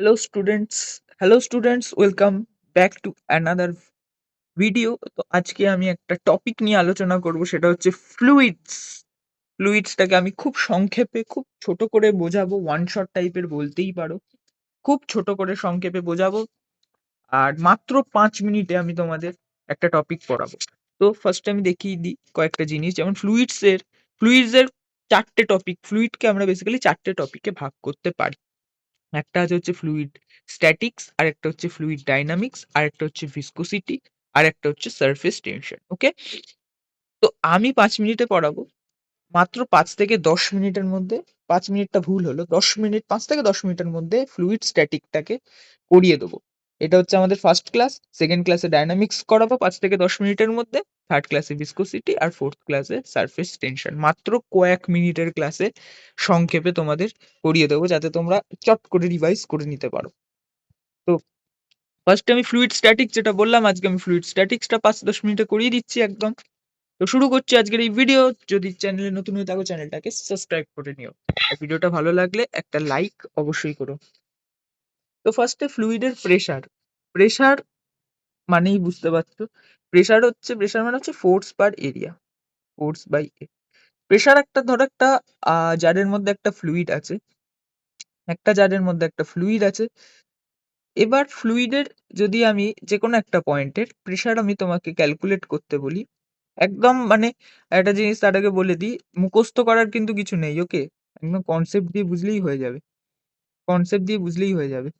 Hello students, welcome back to another video. তো আজকে আমি একটা টপিক নিয়ে আলোচনা করব, সেটা হচ্ছে ফ্লুইডসটাকে আমি খুব সংক্ষেপে খুব ছোট করে বোঝাবো, ওয়ান শট টাইপের বলতেই পারো। খুব ছোট করে সংক্ষেপে বোঝাবো, আর মাত্র 5 মিনিটে আমি তোমাদের একটা টপিক পড়াবো। তো ফার্স্ট আমি দেখিয়ে দিই কয়েকটা জিনিস, যেমন ফ্লুইডস এর চারটে টপিক। ফ্লুইডকে আমরা বেসিক্যালি চারটে টপিকে ভাগ করতে পারি। একটা হচ্ছে ফ্লুইড স্ট্যাটিক্স, আর একটা হচ্ছে ফ্লুইড ডাইনামিক্স, আর একটা হচ্ছে ভিসকোসিটি, আর একটা হচ্ছে সারফেস টেনশন। ওকে, তো আমি 5 মিনিটে পড়াবো। মাত্র 5 থেকে 10 মিনিটের মধ্যে, 5 মিনিটটা ভুল হলো, 10 মিনিট, 5 থেকে 10 মিনিটের মধ্যে ফ্লুইড স্ট্যাটিকটাকে করিয়ে দেবো। এটা হচ্ছে আমাদের ফার্স্ট ক্লাস। সেকেন্ড ক্লাসে ডাইনামিক্স করাবো 5 থেকে 10 মিনিটের মধ্যে, থার্ড ক্লাসে ভিসকোসিটি, আর ফোর্থ ক্লাসে সারফেস টেনশন। মাত্র কয়েক মিনিটের ক্লাসে সংক্ষেপে তোমাদের করিয়ে দেবো, যাতে তোমরা চট করে রিভাইজ করে নিতে পারো। তো ফার্স্ট আমি ফ্লুইড স্ট্যাটিক যেটা বললাম, আজকে আমি ফ্লুইড স্ট্যাটিক্সটা 5-10 মিনিটে করিয়ে দিচ্ছি একদম। তো শুরু করছি আজকের এই ভিডিও। যদি চ্যানেলে নতুন হয়ে থাকো, চ্যানেলটাকে সাবস্ক্রাইব করে নিও, আর ভিডিওটা ভালো লাগলে একটা লাইক অবশ্যই করো। তো ফার্স্টে ফ্লুইডের প্রেসার। প্রেসার মানেই বুঝতে পারছো, প্রেসার মানে হচ্ছে force per area, force by A. Pressure একটা, ধরো একটা জারের মধ্যে একটা ফ্লুইড আছে, এবার ফ্লুইডের যদি আমি যে কোনো একটা পয়েন্টের প্রেসার আমি তোমাকে ক্যালকুলেট করতে বলি, একদম মানে একটা জিনিস তার আগে বলে দিই, মুখস্থ করার কিন্তু কিছু নেই। ওকে, একদম কনসেপ্ট দিয়ে বুঝলেই হয়ে যাবে।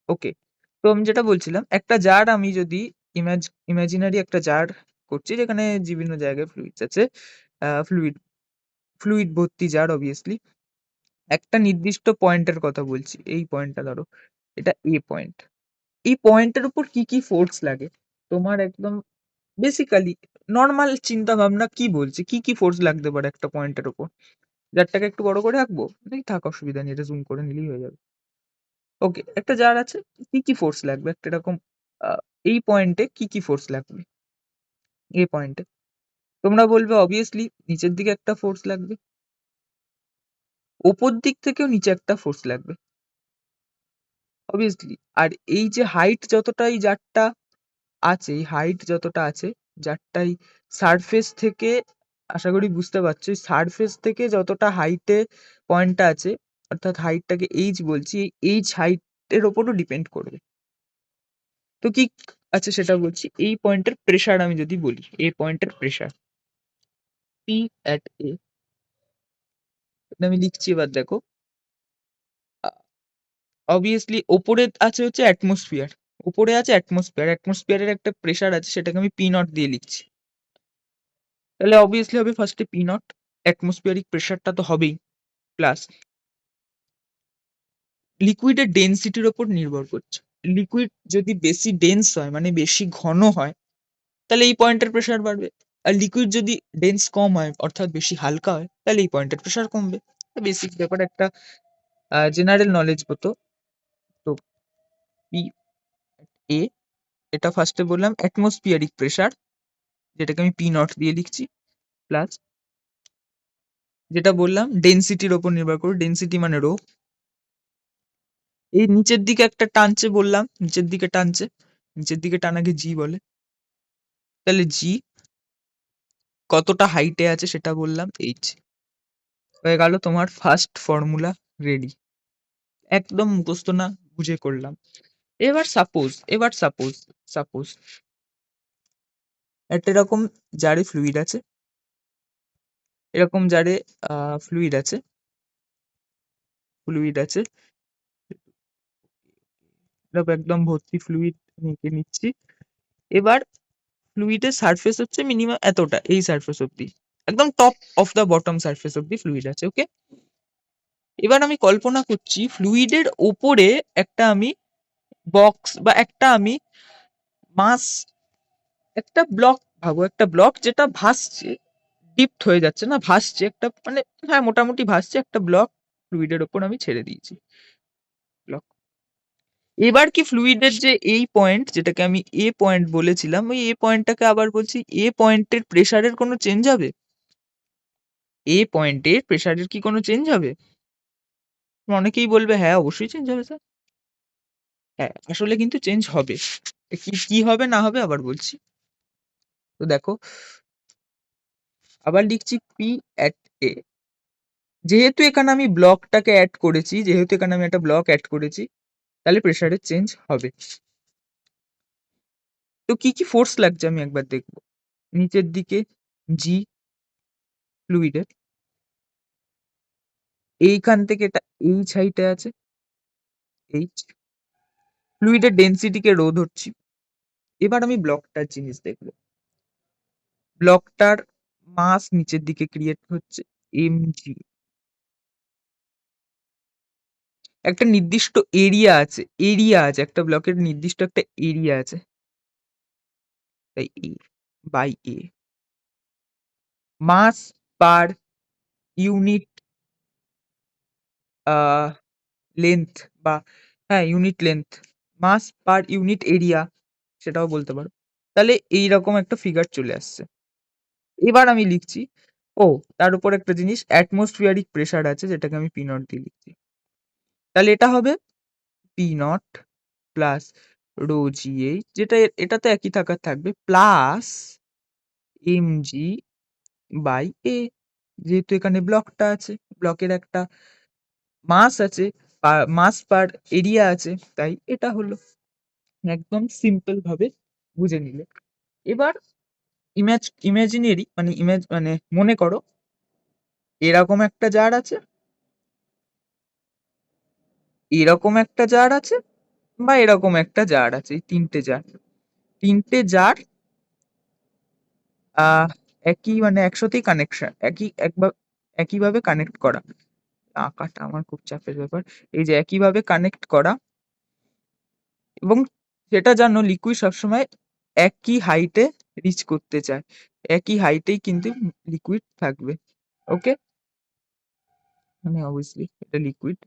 ওকে, তো আমি যেটা বলছিলাম, একটা জার আমি যদি ইমাজিনারি একটা জার করছি, যেখানে বিভিন্ন জায়গায় ফ্লুইডস আছে, ফ্লুইড ফ্লুইড ভর্তি জার অবভিয়াসলি। একটা নির্দিষ্ট পয়েন্টের কথা বলছি, এই পয়েন্টটা ধরো, এটা এ পয়েন্ট। এই পয়েন্টের উপর কি কি ফোর্স লাগে, তোমার একদম বেসিক্যালি নর্মাল চিন্তা ভাবনা কি বলছে, কি কি ফোর্স লাগতে পারে একটা পয়েন্টের উপর। জারটাকে একটু বড় করে রাখবো, নেই থাক, অসুবিধা নেই, এটা জুম করে নিলেই হয়ে যাবে। ওকে, একটা জার আছে, কি কি ফোর্স লাগবে একটা এরকম, আহ, এই পয়েন্টে কি কি ফোর্স লাগবে, এই পয়েন্টে তোমরা বলবে অবভিয়াসলি নিচের দিকে একটা ফোর্স লাগবে, ওপর দিক থেকেও নিচে একটা ফোর্স লাগবে অবভিয়াসলি। আর এই যে হাইট যতটাই জারটা আছে, এই হাইট যতটা আছে যারটাই সারফেস থেকে, আশা করি বুঝতে পারছো, সারফেস থেকে যতটা হাইটে পয়েন্টটা আছে, অর্থাৎ হাইটটাকে এইচ বলছি, এই এইচ হাইটের ওপরও ডিপেন্ড করবে। তো কি আছে সেটা বলছি, এই পয়েন্টের প্রেসার আমি যদি বলি, এই পয়েন্টের প্রেসার পি অ্যাট এ, আমি লিখছি, এবার দেখো। অবভিয়াসলি ওপরে আছে হচ্ছে অ্যাটমসফিয়ার, উপরে আছে অ্যাটমসফিয়ারের একটা প্রেসার আছে, সেটাকে আমি পি নট দিয়ে লিখছি। তাহলে অবভিয়াসলি হবে ফার্স্টে পি নট, অ্যাটমসফিয়ারিক প্রেসারটা তো হবেই, প্লাস লিকুইডের ডেনসিটির ওপর নির্ভর করছে। লিকুইড যদি বেশি ডেন্স হয়, মানে বেশি ঘন হয়, তাহলে এই পয়েন্টের প্রেসার বাড়বে। আর লিকুইড যদি ডেন্স কম হয়, অর্থাৎ বেশি হালকা হয়, তাহলে এই পয়েন্টের প্রেসার কমবে। বেসিক ব্যাপার, একটা জেনারেল নলেজ হতো। তো পি এ, এটা ফার্স্টে বললাম অ্যাটমসফিয়ারিক প্রেসার, যেটাকে আমি পি নট দিয়ে লিখছি, প্লাস যেটা বললাম ডেনসিটির ওপর নির্ভর করে, ডেনসিটি মানে রো। এই নিচের দিকে একটা টানছে বললাম, নিচের দিকে টানাকে জি বলে, তাহলে জি কতটা হাইটে আছে সেটা বললাম, এইচ। হয়ে গেল তোমার ফার্স্ট ফর্মুলা রেডি, একদম মুখস্থ না, বুঝে করলাম। এবার সাপোজ একটা এরকম জারে ফ্লুইড আছে, এরকম জারে ফ্লুইড আছে, এরকম একদম ভর্তি ফ্লুইড নিয়ে নিচ্ছি। এবার ফ্লুইডের সারফেস হচ্ছে মিনিমাম এতটা, এই সারফেস অব্দি, একদম top of the bottom surface অব্দি ফ্লুইড আছে। ওকে, এবার আমি কল্পনা করছি ফ্লুইডের ওপরে একটা আমি বক্স বা একটা আমি মাস, একটা ব্লক, ভাবো একটা ব্লক যেটা ভাসছে, ডিপড হয়ে যাচ্ছে না, ভাসছে একটা, মানে হ্যাঁ মোটামুটি ভাসছে, একটা ব্লক ফ্লুইডের ওপর আমি ছেড়ে দিয়েছি, ব্লক। এবার কি ফ্লুইডের যে এই পয়েন্ট, যেটাকে আমি এ পয়েন্ট বলেছিলাম, ওই এ পয়েন্টটাকে আবার বলছি, এ পয়েন্টের প্রেসারের কোনো চেঞ্জ হবে, এ পয়েন্টের প্রেসারের কি কোনো চেঞ্জ হবে? অনেকেই বলবে হ্যাঁ অবশ্যই চেঞ্জ হবে স্যার। হ্যাঁ, আসলে কিন্তু চেঞ্জ হবে। কি কি হবে না হবে আবার বলছি। তো দেখো, আবার লিখছি পি অ্যাট এ। যেহেতু এখানে আমি ব্লকটাকে অ্যাড করেছি, যেহেতু এখানে আমি একটা ব্লক অ্যাড করেছি, তাহলে প্রেসারের চেঞ্জ হবে। তো কি কি ফোর্স লাগছে আমি একবার দেখবো। নিচের দিকে জি ফ্লুইডের, এইখান থেকে এটা এইচ হাইটে আছে, এইচ। ফ্লুইডের ডেন্সিটিকে রো ধরছি। এবার আমি ব্লকটার জিনিস দেখবো। ব্লকটার মাস নিচের দিকে ক্রিয়েট হচ্ছে, এম জি। একটা নির্দিষ্ট এরিয়া আছে, এরিয়া আছে, একটা ব্লকের নির্দিষ্ট একটা এরিয়া আছে, তাই a by a. Mass per unit length, বা হ্যাঁ unit length, mass per unit area, সেটাও বলতে পারো। তাহলে এইরকম একটা ফিগার চলে আসছে। এবার আমি লিখছি, ও তার উপর একটা জিনিস অ্যাটমসফিয়ারিক প্রেসার আছে, যেটাকে আমি পি নট দিয়ে লিখছি। তাহলে এটা হবে P naught plus rho g h, যেটা এটা তো একই থাকার থাকবে, plus m g by A. যেহেতু এখানে ব্লকটা আছে, ব্লকের একটা মাস আছে, মাস পার এরিয়া আছে, তাই এটা হলো। একদম সিম্পল ভাবে বুঝে নিলে। এবার ইমাজিনারি মানে মানে মনে করো এরকম একটা জার আছে, এরকম একটা জার আছে, বা এরকম একটা জার আছে। এই তিনটে জার, তিনটে জার আহ একই মানে একসাথেই কানেকশন, একইভাবে কানেক্ট করা। আঁকাটা আমার খুব চাপের ব্যাপার। এই যে একইভাবে কানেক্ট করা, এবং সেটা জানো লিকুইড সবসময় একই হাইটে রিচ করতে চায়, একই হাইটেই কিন্তু লিকুইড থাকবে। ওকে, মানে অবভিয়াসলি এটা লিকুইড,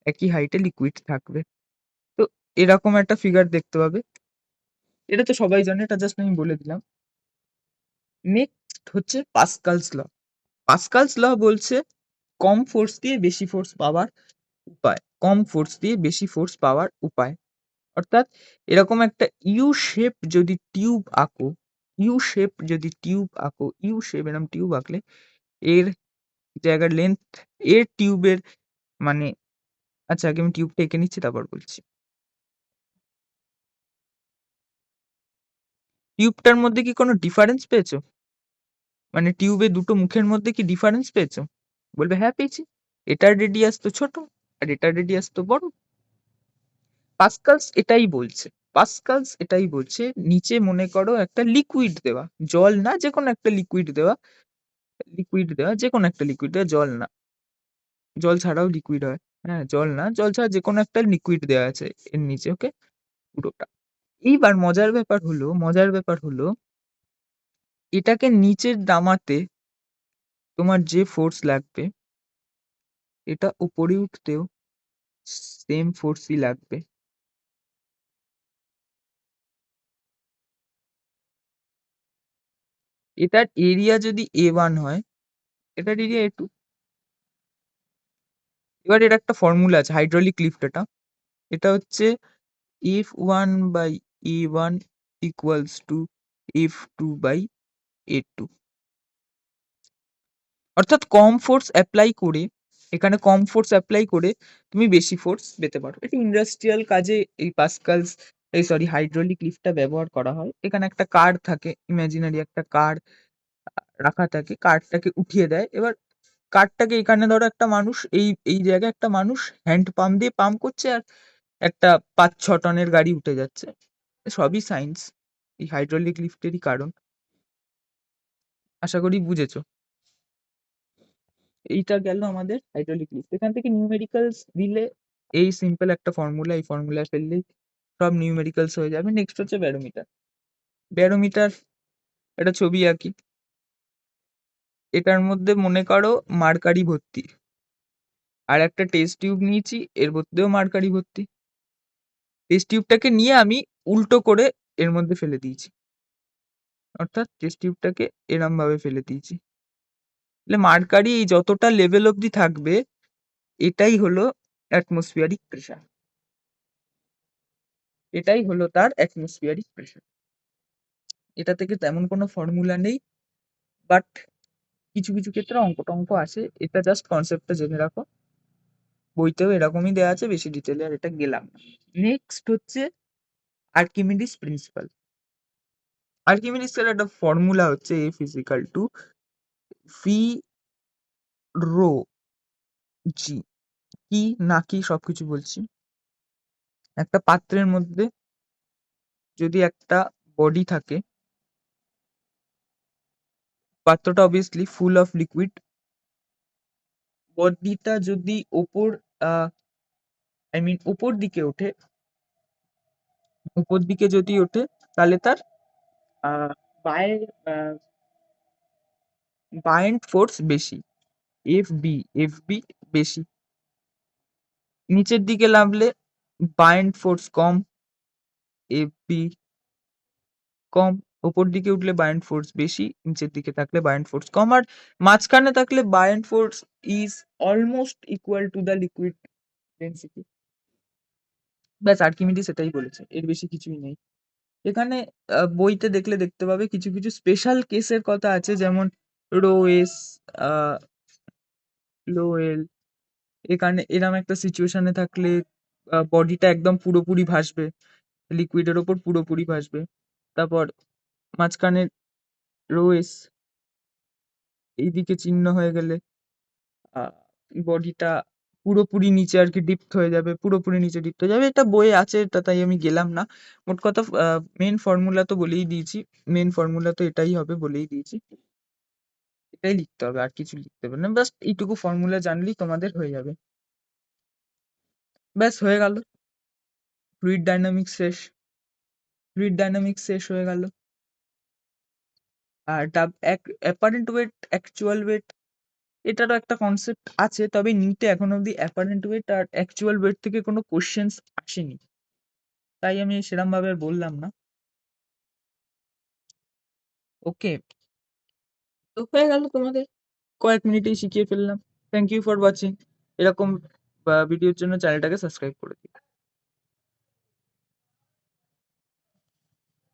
একই হাইটে লিকুইড থাকবে। তো এরকম একটা ফিগার দেখতে পাবে। এটা তো সবাই জানে, এটা জাস্ট আমি বলে দিলাম। নেক্সট হচ্ছে পাস্কালস ল। পাস্কালস ল বলছে কম ফোর্স দিয়ে বেশি ফোর্স পাওয়ার উপায়, কম ফোর্স দিয়ে বেশি ফোর্স পাওয়ার উপায়। অর্থাৎ এরকম একটা ইউ শেপ যদি টিউব আঁকো, ইউ শেপ যদি টিউব আঁকো, ইউ শেপ এরকম টিউব আঁকলে এর জায়গার লেন্থ, এর টিউবের মানে, আচ্ছা আগে আমি টিউবটা এঁকে নিচ্ছি তারপর বলছি। টিউবটার মধ্যে কি কোনো ডিফারেন্স পেয়েছো? মানে টিউবের দুটো মুখের মধ্যে কি ডিফারেন্স পেয়েছো? বলবে হ্যাঁ পেয়েছি। এটার রেডিয়াস তো ছোট আর এটার রেডিয়াস তো বড়। পাস্কালস এটাই বলছে, পাস্কালস এটাই বলছে নিচে মনে করো একটা লিকুইড দেওয়া, জল না, যে কোনো একটা লিকুইড দেওয়া, লিকুইড দেওয়া, যে কোনো একটা লিকুইড দেওয়া, জল না, জল ছাড়াও লিকুইড হয়, হ্যাঁ জল না, জল ছাড়া যে কোনো একটা লিকুইড দেওয়া আছে এর নিচে। ওকে, পুরোটা। এইবার মজার ব্যাপার হলো এটাকে নিচে নামাতে তোমার যে ফোর্স লাগবে, এটা উপরে উঠতেও সেম ফোর্সই লাগবে। এটার এরিয়া যদি A1 হয়, এটার এরিয়া A2। এবার এর একটা ফর্মুলা আছে হাইড্রোলিক লিফট, এটা এটা হচ্ছে F1/A1 ইকুয়ালস টু F2/A2। অর্থাৎ কম ফোর্স অ্যাপ্লাই করে, এখানে কম ফোর্স অ্যাপ্লাই করে তুমি বেশি ফোর্স পেতে পারো। এটা ইন্ডাস্ট্রিয়াল কাজে এই পাস্কালস, এই সরি হাইড্রোলিক লিফটটা ব্যবহার করা হয়। এখানে একটা কার থাকে, ইমাজিনারি একটা কার রাখা থাকে, কারটাকে উঠিয়ে দেয়। এবার কারটাকে এখানে ধরো একটা মানুষ, এই এই জায়গায় একটা মানুষ হ্যান্ড পাম্প দিয়ে পাম্প করছে, আর একটা 5-6 টনের গাড়ি উঠে যাচ্ছে। সবই সায়েন্স, এই হাইড্রোলিক লিফটেরই কারণ। আশা করি বুঝেছো। এইটা গেল আমাদের হাইড্রোলিক লিফট। এখান থেকে নিউমেরিক্যালস দিলে এই সিম্পল একটা ফর্মুলা, এই ফর্মুলা ফেললেই সব নিউমেরিক্যালস হয়ে যাবে। নেক্সট হচ্ছে ব্যারোমিটার। ব্যারোমিটার, একটা ছবি আঁকি। এটার মধ্যে মনে করো মার্কারি ভর্তি, আর একটা টেস্ট টিউব নিয়েছি, এর মধ্যেও মার্কারি ভর্তি। টেস্ট টিউবটাকে নিয়ে আমি উল্টো করে এর মধ্যে ফেলে দিয়েছি, অর্থাৎ টেস্ট টিউবটাকে এরম ভাবে ফেলে দিয়েছি। তাহলে মার্কারি এই যতটা লেভেল অবধি থাকবে, এটাই হলো অ্যাটমসফিয়ারিক প্রেশার। এটাই হলো তার অ্যাটমসফিয়ারিক প্রেশার। এটা থেকে তেমন কোনো ফর্মুলা নেই, বাট কিছু কিছু ক্ষেত্রে অঙ্ক টঙ্ক আছে, এটা জাস্ট কনসেপ্টটা জেনে রাখো। বইতেও এরকমই দেওয়া আছে, বেশি ডিটেলে আর এটা গেলাম না। নেক্সট হচ্ছে আর্কিমিডিস প্রিন্সিপাল। আর্কিমিডিসের একটা ফর্মুলা হচ্ছে F equal to V rho g. কি না কি সবকিছু বলছি। একটা পাত্রের মধ্যে যদি একটা বডি থাকে, পাত্রটা অবভিয়াসলি ফুল অফ লিকুইড। বডিটা যদি ওপর উপর দিকে ওঠে, উপর দিকে যদি ওঠে তাহলে তার বায় বায়েন্ট ফোর্স বেশি, এফ বি বেশি। নিচের দিকে নামলে বায়েন্ট ফোর্স কম, এফ বি কম। ওপর দিকে উঠলে বায়েন্ট ফোর্স বেশি, নিচের দিকে থাকলে বায়েন্ট ফোর্স কম, আর মাঝখানে থাকলে buoyant force is almost equal to the liquid density. ব্যাস, আর্কিমিডিস এটাই বলেছে, এর বেশি কিছুই নেই এখানে। বইতে দেখলে দেখতে পাবে কিছু কিছু স্পেশাল কেসের কথা আছে, যেমন রো এস, লো এল। এখানে এরম একটা সিচুয়েশনে থাকলে বডিটা একদম পুরোপুরি ভাসবে, লিকুইডের ওপর পুরোপুরি ভাসবে। তারপর মাঝখানে রো এস এইদিকে চিহ্ন হয়ে গেলে বডিটা পুরোপুরি নিচে আর কি ডিপথ হয়ে যাবে, পুরোপুরি নিচে ডিপথ হয়ে যাবে। এটা বইয়ে আছে, এটা তাই আমি গেলাম না। মোট কথা মেন ফর্মুলা তো বলেই দিয়েছি, মেন ফর্মুলা তো এটাই হবে বলেই দিয়েছি। এটাই লিখতে হবে, আর কিছু লিখতে হবে না, জাস্ট এইটুকু ফর্মুলা জানলেই তোমাদের হয়ে যাবে। ব্যাস হয়ে গেল, ফ্লুইড ডাইনামিক্স শেষ। ফ্লুইড ডাইনামিক্স শেষ হয়ে গেল। আর অ্যাপারেন্ট ওয়েট, অ্যাকচুয়াল ওয়েট, এটারও একটা কনসেপ্ট আছে, তবে নিটে এখন অব্দি অ্যাপারেন্ট ওয়েট আর অ্যাকচুয়াল ওয়েট থেকে কোনো কোশ্চেন্স আসেনি, তাই আমি সেরম ভাবে আর বললাম না। ওকে, তো হয়ে গেল তোমাদের, কয়েক মিনিটেই শিখিয়ে ফেললাম। Thank you for watching. এরকম ভিডিওর জন্য চ্যানেলটাকে সাবস্ক্রাইব করে দিও।